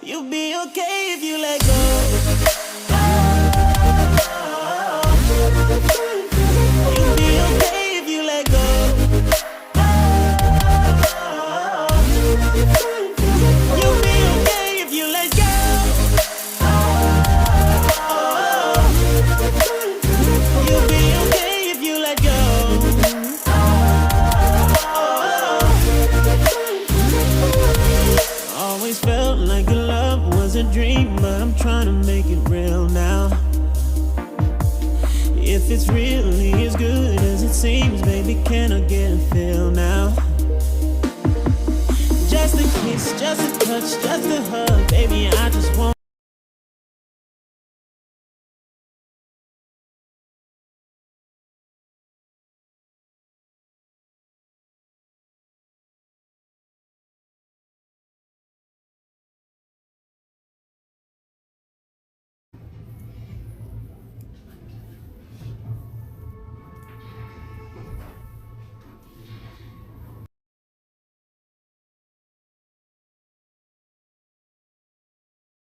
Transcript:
You'll be okay if you let go. You'll be okay if you let go. You'll be okay if you let go. You'll be okay if you let go. Always felt like your love was a dream, but I'm trying to make it real now. If it's really as good as it seems, baby, can I get a feel now? Just a kiss, just a touch, just a hug.